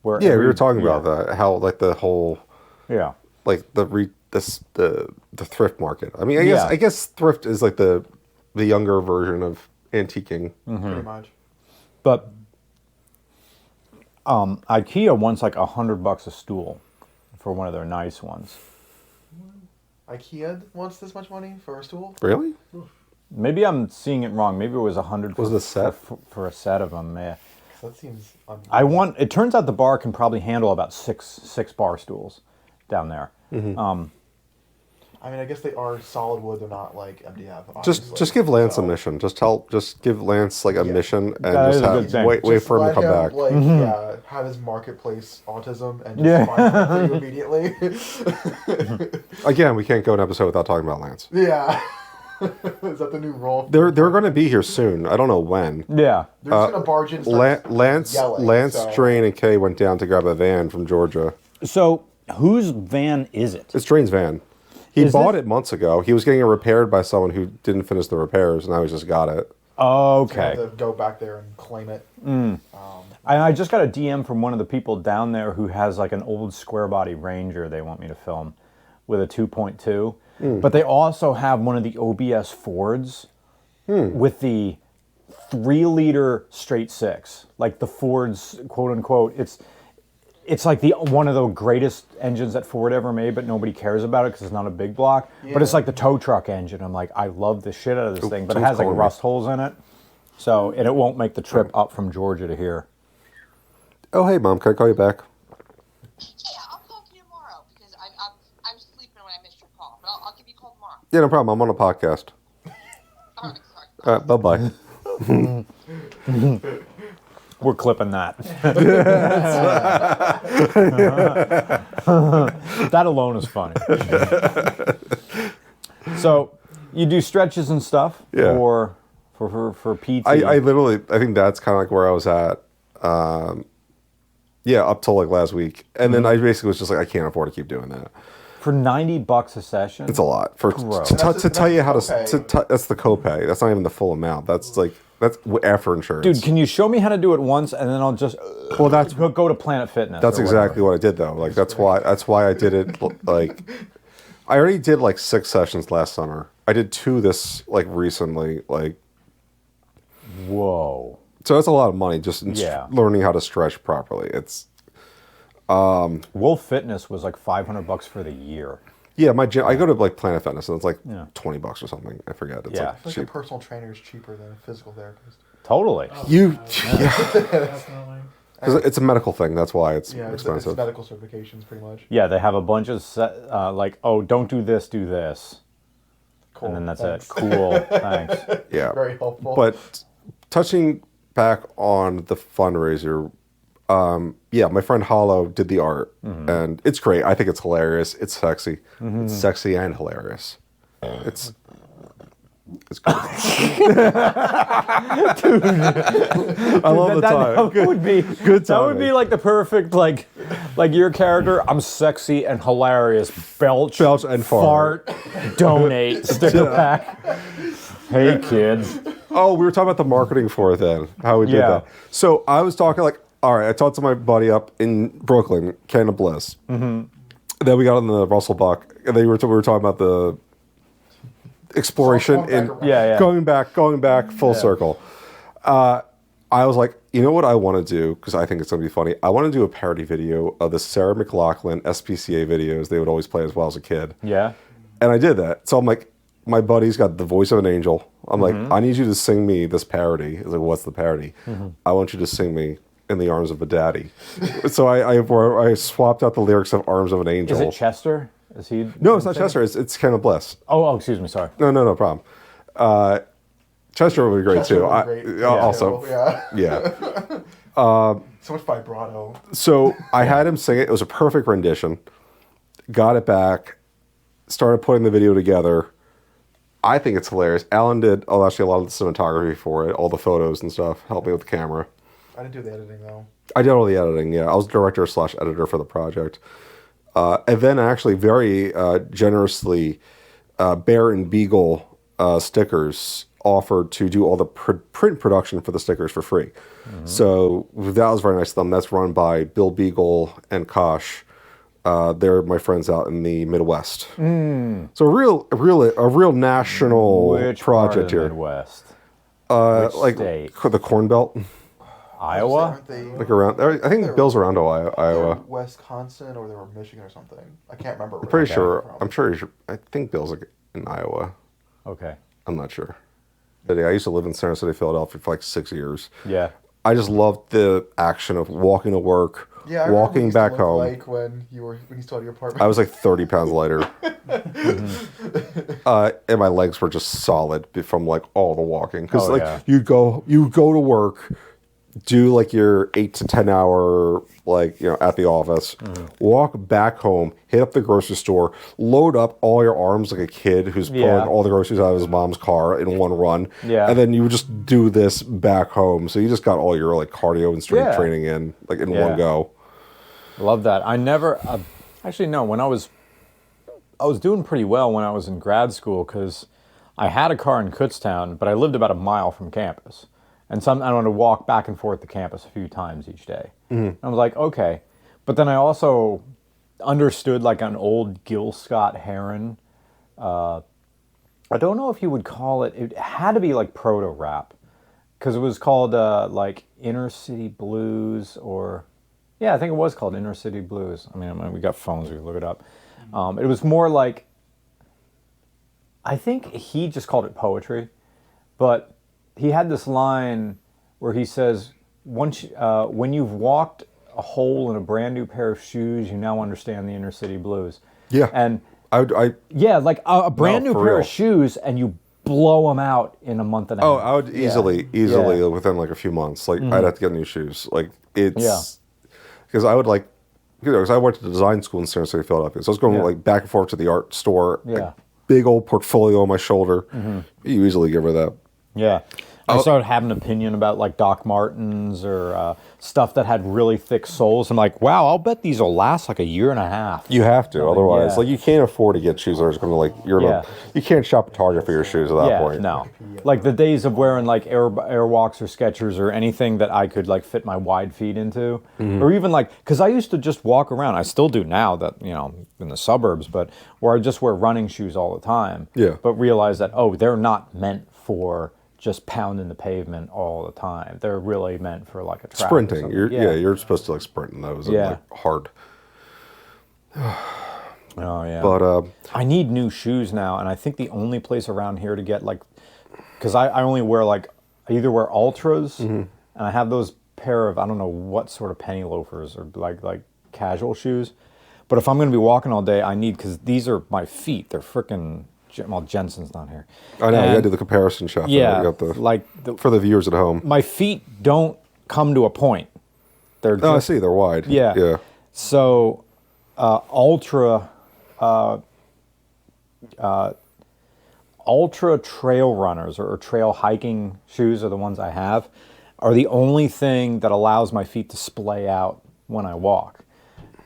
Where Yeah, we were talking about that. How like the whole Yeah. like the thrift market. I mean, Yeah. I guess thrift is like the younger version of antiquing. Pretty much. But IKEA wants like $100 a stool for one of their nice ones. IKEA wants this much money for a stool? Really? Maybe I'm seeing it wrong. Maybe it was 100 Was it a set? for a set of them. Yeah. That seems unbelievable. It turns out the bar can probably handle about six bar stools down there. I mean, I guess they are solid wood. They're not like MDF. Just give Lance a mission. Just give Lance like a mission and That is just a good thing. wait for him to come back. Like, yeah, have his marketplace autism and just find something for you immediately. Again, we can't go an episode without talking about Lance. Yeah. Is that the new role? They're going to be here soon. I don't know when. Yeah. They're just gonna barge in. And start Lance, yelling, so. Drain, and Kay went down to grab a van from Georgia. So whose van is it? It's Drain's van. He Is bought this- it months ago. He was getting it repaired by someone who didn't finish the repairs, and now he's just got it. Okay. To go back there and claim it. I just got a DM from one of the people down there who has like an old square body Ranger they want me to film with a 2.2. But they also have one of the OBS Fords with the 3-liter straight six. Like the Ford's quote unquote. It's like one of the greatest engines that Ford ever made, but nobody cares about it because it's not a big block. But it's like the tow truck engine. I'm like, I love the shit out of this thing, but it someone's has like calling me. rust holes in it. So, and it won't make the trip up from Georgia to here. Oh, hey, Mom, can I call you back? Yeah, I'll call you tomorrow because I'm sleeping when I missed your call. But I'll give you a call tomorrow. Yeah, no problem. I'm on a podcast. All right, sorry. Bye-bye. We're clipping that. That alone is funny. So, you do stretches and stuff Yeah. for PT. I think that's kind of like where I was at. Yeah, up till like last week. And then I basically was just like, I can't afford to keep doing that. For $90 a session. It's a lot. Gross. To tell you how to, copay. that's the copay. That's not even the full amount. That's after insurance. Dude, can you show me how to do it once and then I'll just well, that's go to Planet Fitness? That's or exactly whatever. what I did though. Like that's why I did it. Like I already did like 6 sessions last summer. I did 2 this like recently. Like Whoa. so that's a lot of money just in Yeah. learning how to stretch properly. It's Wolf Fitness was like $500 for the year. yeah. My gym. I go to like Planet Fitness and it's like Yeah. $20 or something. I forget. It's Yeah. I feel like a cheap. personal trainer is cheaper than a physical therapist. Totally. Yeah, Definitely. 'cause it's a medical thing. That's why it's Yeah, it's expensive. medical certifications pretty much. Yeah, they have a bunch of like, oh, don't do this, do this. Cool. And then that's Thanks. it. Cool. Thanks. Yeah. Very helpful. But touching back on the fundraiser, yeah, my friend Hollow did the art, and it's great. I think it's hilarious. It's sexy. It's sexy and hilarious. It's good. I love the time. That would be Good That would be timing. like the perfect like your character. I'm sexy and hilarious. Belch and fart. Donate. Sticker pack. Hey kids. Oh, we were talking about the marketing for it then. How we did Yeah. that. So I was talking like, all right, I talked to my buddy up in Brooklyn, Ken of Bliss. Then we got on the Russell Buck, and we were talking about the exploration Going back in around. Yeah. going back full circle. I was like, you know what I want to do, because I think it's going to be funny. I want to do a parody video of the Sarah McLachlan SPCA videos they would always play as well as a kid. Yeah. And I did that. So I'm like, my buddy's got the voice of an angel. I'm like, I need you to sing me this parody. He's like, what's the parody? I want you to sing me In the Arms of a Daddy. So I swapped out the lyrics of Arms of an Angel. Is it Chester? Is he? No, it's not Chester. It's Ken of Bliss. Oh, excuse me. Sorry. No problem. Chester would be great Chester too. would be great, Also, yeah. yeah. So much vibrato. So I had him sing it. It was a perfect rendition. Got it back. Started putting the video together. I think it's hilarious. Alan did actually a lot of the cinematography for it, all the photos and stuff. Helped me with the camera. I didn't do the editing though. I did all the editing. Yeah, I was director/editor for the project. And then actually very generously, Bear and Beagle stickers offered to do all the print production for the stickers for free. So that was very nice of them. That's run by Bill Beagle and Kosh. They're my friends out in the Midwest. So a real national Which project part of the here. Midwest? Like state? the Corn Belt, Iowa. Aren't they like around. I think Bill's around Iowa. Wisconsin or they were Michigan or something? I can't remember. I'm pretty sure. I'm sure. I think Bill's like in Iowa. Okay. I'm not sure. But yeah, I used to live in Center City, Philadelphia for like 6 years. Yeah. I just loved the action of walking to work, Yeah, I remember what walking you used to back look home. Like when you still had your apartment. I was like 30 pounds lighter. And my legs were just solid from like all the walking. Because Oh, like yeah. you go to work, do like your 8 to 10 hour at the office, walk back home, hit up the grocery store, load up all your arms like a kid who's pulling Yeah. all the groceries out of his mom's car in one run. Yeah. And then you would just do this back home. So you just got all your like cardio and strength Yeah. training in like in Yeah. one go. Love that. I never, actually no. When I was doing pretty well when I was in grad school because I had a car in Kutztown, but I lived about a mile from campus, and I wanted to walk back and forth to campus a few times each day. And I was like, okay, but then I also understood like an old Gil Scott Heron. I don't know if you would call it. It had to be like proto rap, because it was called like Inner City Blues or. Yeah, I think it was called Inner City Blues. I mean, we got phones, we can look it up. It was more like, I think he just called it poetry, but he had this line where he says, when you've walked a hole in a brand new pair of shoes, you now understand the Inner City Blues. Yeah. And I yeah, like a brand new for pair real. of shoes and you blow them out in a month and a half. I would easily Yeah. within like a few months. Like I'd have to get new shoes. Like it's Yeah. because I would like because I went to design school in Center City, Philadelphia. So I was going Yeah. like back and forth to the art store. Yeah. Like, big old portfolio on my shoulder. You easily give her that. Yeah. I started having an opinion about like Doc Martens or stuff that had really thick soles. I'm like, wow, I'll bet these will last like a year and a half. You have to, otherwise, yeah. like you can't afford to get shoes that are going to like Yeah. you can't shop at Target for your shoes at that Yeah, point. no. Like the days of wearing like Airwalks or Skechers or anything that I could like fit my wide feet into. Or even like, because I used to just walk around. I still do now that, in the suburbs, but where I just wear running shoes all the time. Yeah. But realize that, they're not meant for just pounding the pavement all the time. They're really meant for like a track or Sprinting, something. you're supposed to like sprint in those. Yeah. And, like hard. Oh yeah. But I need new shoes now, and I think the only place around here to get like, because I only wear like, I either wear Ultras, and I have those pair of, I don't know what sort of penny loafers or like casual shoes, but if I'm going to be walking all day, I need, because these are my feet, they're freaking, well, Jensen's not here. I know you And- got to do the comparison, Chef. Yeah, You got like for the viewers at home. my feet don't come to a point. They're Oh, I just, see. They're wide. Yeah. Yeah. So ultra trail runners or trail hiking shoes are the ones I have, are the only thing that allows my feet to splay out when I walk.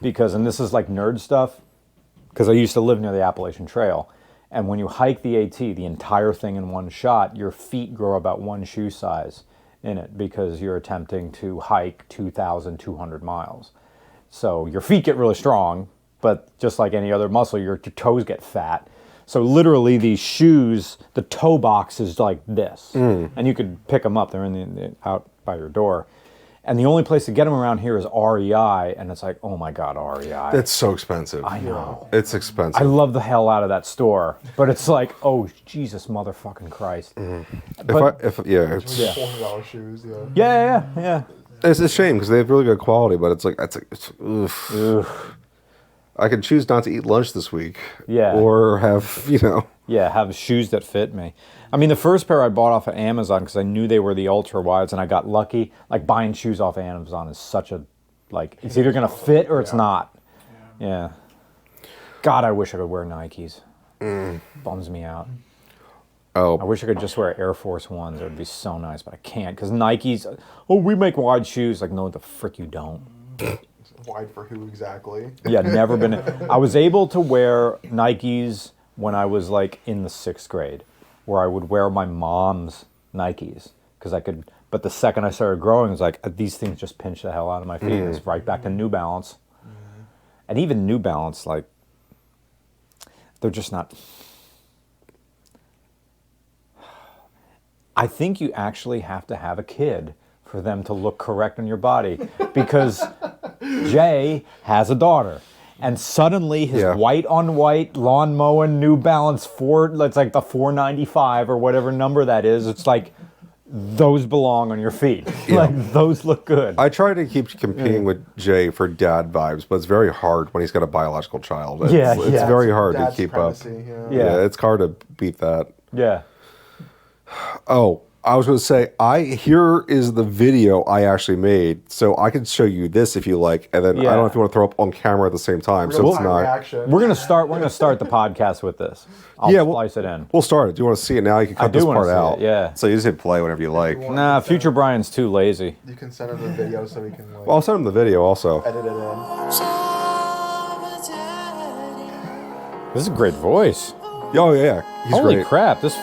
Because, and this is like nerd stuff, because I used to live near the Appalachian Trail, and when you hike the AT, the entire thing in one shot, your feet grow about one shoe size in it because you're attempting to hike 2,200 miles. So your feet get really strong, but just like any other muscle, your toes get fat. So literally these shoes, the toe box is like this. And you could pick them up. They're in the out by your door. And the only place to get them around here is REI. And it's like, oh my God, REI. It's so expensive. I know. It's expensive. I love the hell out of that store. But it's like, oh, Jesus motherfucking Christ. yeah, $400 shoes. Yeah. it's a shame because they have really good quality, but it's oof. Oof. I could choose not to eat lunch this week. Yeah. Or have, Yeah, have shoes that fit me. I mean, the first pair I bought off of Amazon because I knew they were the ultra wides, and I got lucky. Like buying shoes off of Amazon is such a, like, it's either gonna fit or it's not. Yeah. God, I wish I could wear Nikes. Bums me out. I Oh, wish I could just wear Air Force Ones. It would be so nice, but I can't because Nikes. Oh, we make wide shoes. Like, no, the frick you don't. Wide for who exactly? Yeah, never been. I was able to wear Nikes when I was like in the 6th grade, where I would wear my mom's Nikes because I could. But the second I started growing, it was like these things just pinch the hell out of my feet. It's right back to New Balance, and even New Balance, like they're just not. I think you actually have to have a kid for them to look correct on your body because Jay has a daughter and suddenly his white on white lawn mowing New Balance it's like the 495 or whatever number that is. It's like those belong on your feet. Like those look good. I try to keep competing with Jay for dad vibes, but it's very hard when he's got a biological child. It's very hard to keep up. Yeah. It's hard to beat that. Yeah. Oh, I was going to say, here is the video I actually made, so I can show you this if you like, and then I don't know if you want to throw up on camera at the same time, so it's not. Reaction. We're gonna start the podcast with this. I'll splice it in. We'll start it. Do you want to see it now? You can cut this part out. Yeah. So you just hit play whenever you like. Nah, future Brian's too lazy. You can send him the video so we can like, Well, I'll send him the video also. edit it in. This is a great voice. Oh yeah, he's Holy great. crap! This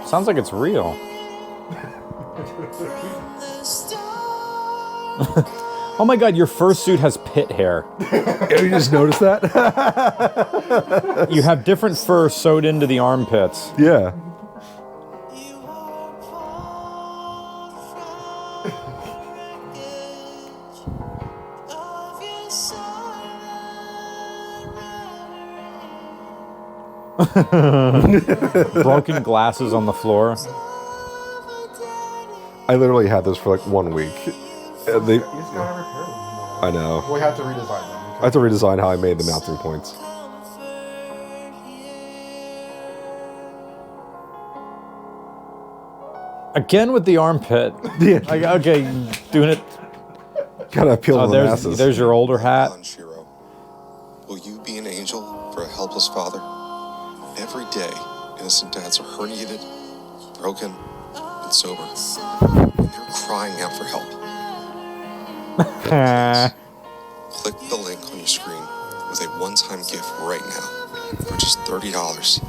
sounds like it's real. Oh my God, your fursuit has pit hair. You just noticed that? You have different fur sewed into the armpits. Yeah. Broken glasses on the floor. I literally had this for like 1 week. And they, You just gotta repair them. I know. We have to redesign them. I have to redesign how I made the mounting points. Again with the armpit. Yeah. Like, okay, doing it. Gotta appeal to the There's, masses. there's your older hat. Shiro, will you be an angel for a helpless father? Every day, innocent dads are herniated, broken, and sober. And they're crying out for help. Click the link on your screen with a one-time gift right now for just $30.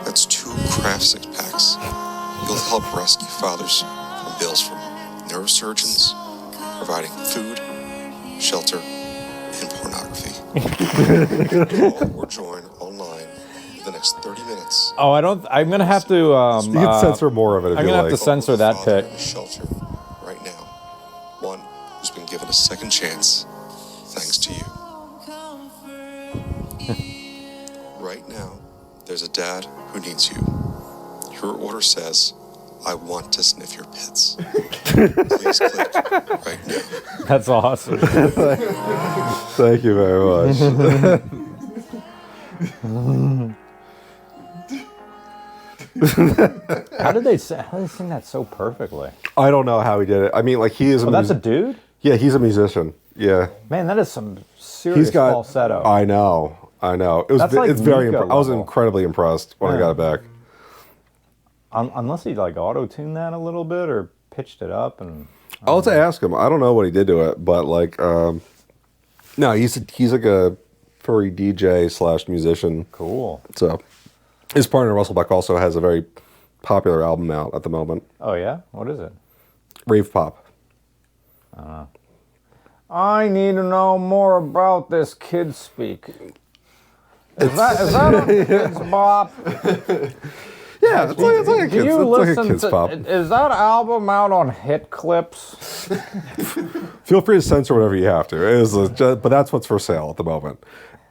That's 2 craft six-packs. You'll help rescue fathers from bills from neurosurgeons, providing food, shelter, and pornography. Call or join online in the next 30 minutes. Oh, I'm gonna have to. You can censor more of it if I'm you gonna like. have to censor that Father pic. in a shelter right now. One who's been given a second chance thanks to you. Right now, there's a dad who needs you. Your order says, I want to sniff your pits. Please click right now. That's awesome. Thank you very much. How did they sing that so perfectly? I don't know how he did it. I mean, like he is. Oh, that's a dude. Yeah, he's a musician. Yeah. Man, that is some He's serious got. falsetto. I know. It was. That's like It's very. Mika I was level. incredibly impressed when I got it back. Unless he like auto-tuned that a little bit or pitched it up and. I'll have to ask him. I don't know what he did to it, but like, no, he's like a furry DJ / musician. Cool. So his partner Russell Beck also has a very popular album out at the moment. Oh yeah, what is it? Rave pop. I need to know more about this Kid Speak. Is that a Kid's Bop? Yeah, it's like a Do kid's, you it's like a listen kid's to? pop. Is that album out on Hit Clips? Feel free to censor whatever you have to. It is, but that's what's for sale at the moment.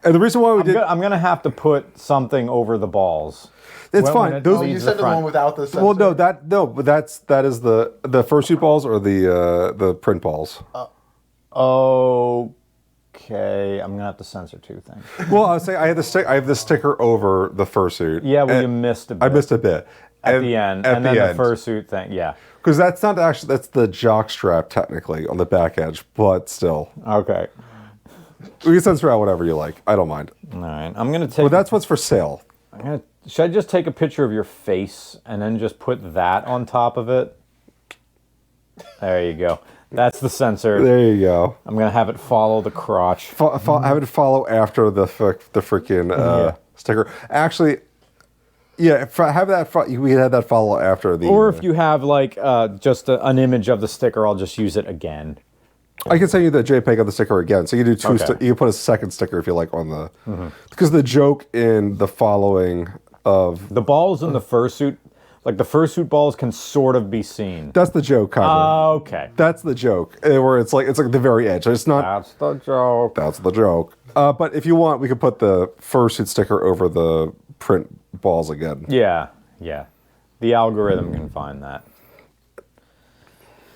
And the reason why we did I'm gonna have to put something over the balls. it's when fine. it Those leaves You the said the front. one without the sensor. well, no, but that is the fursuit balls or the print balls. Okay, I'm gonna have to censor two things. Well, I was saying I have the sticker over the fursuit. Yeah, well, and you missed a bit. I missed a bit at the end, and then the fursuit thing. Yeah. because that's not actually that's the jock strap technically on the back edge, but still Okay. we can censor out whatever you like. I don't mind. All right. I'm gonna take. But that's what's for sale. Should I just take a picture of your face and then just put that on top of it? There you go. That's the sensor. There you go. I'm gonna have it follow the crotch. Have it follow after the freaking sticker. Actually, yeah, have that. We had that follow after the. Or if you have like just an image of the sticker, I'll just use it again. I can send you the JPEG of the sticker again. So you can do two. Okay. You can put a second sticker if you like on the. Because the joke in the following of The balls in the fursuit, like the fursuit balls, can sort of be seen. that's the joke kind of. Okay. That's the joke where it's like the very edge. It's not. That's the joke. That's the joke. But if you want, we could put the fursuit sticker over the print balls again. Yeah. The algorithm can find that.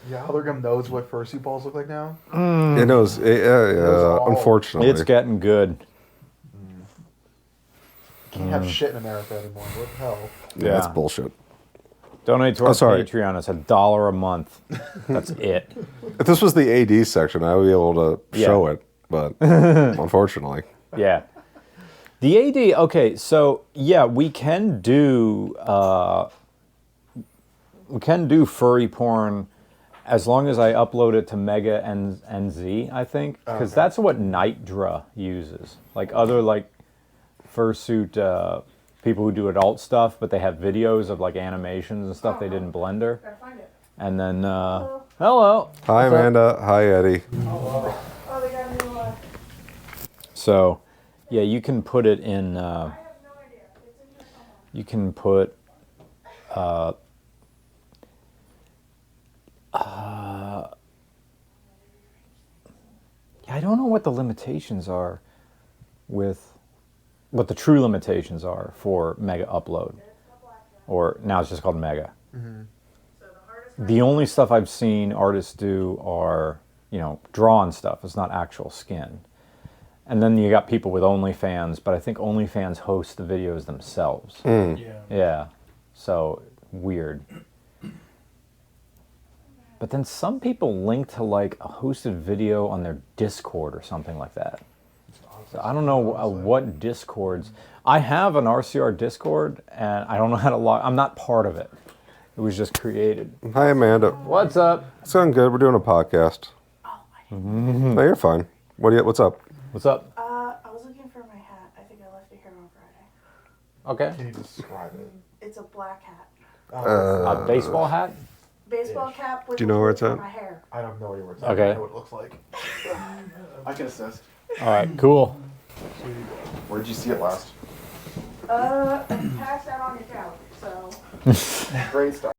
Yeah, Aldergum knows what fursuit balls look like now. It knows. all. Unfortunately, It's getting good. Can't have shit in America anymore. What the hell? yeah, it's Yeah. bullshit. Donate to our sorry. Patreon. It's $1 a month. That's it. If this was the AD section, I would be able to Yeah. show it, but unfortunately, Yeah. The AD, okay, so yeah, we can do furry porn as long as I upload it to Mega and NZ, I think, because that's what Nitdra uses. Like other like fursuit people who do adult stuff, but they have videos of like animations and stuff they did in Blender. Gotta find it. And then hello. hi What's up? Amanda, hi Eddie. Oh, they got a new. So, yeah, you can put it in. I have no idea. It's in here somewhere. You can put. I don't know what the limitations are with. What the true limitations are for Mega Upload. Or now it's just called Mega. The only stuff I've seen artists do are, drawn stuff. It's not actual skin. And then you got people with OnlyFans, but I think OnlyFans host the videos themselves. Yeah. Yeah. So weird. But then some people link to like a hosted video on their Discord or something like that. So I don't know what Discords. I have an RCR Discord, and I don't know how to log. I'm not part of it. It was just created. Hi Amanda. What's up? It's going good. We're doing a podcast. No, you're fine. What's up? What's up? I was looking for my hat. I think I left it here on Friday. Okay. Can you describe it? It's a black hat. A baseball hat? Baseball cap with Do you know where it's for at? my hair. I have no idea where it's Okay. I know what it looks like. I can assist. All right. Cool. Where did you see it last? Passed out on your couch, so. Great stuff.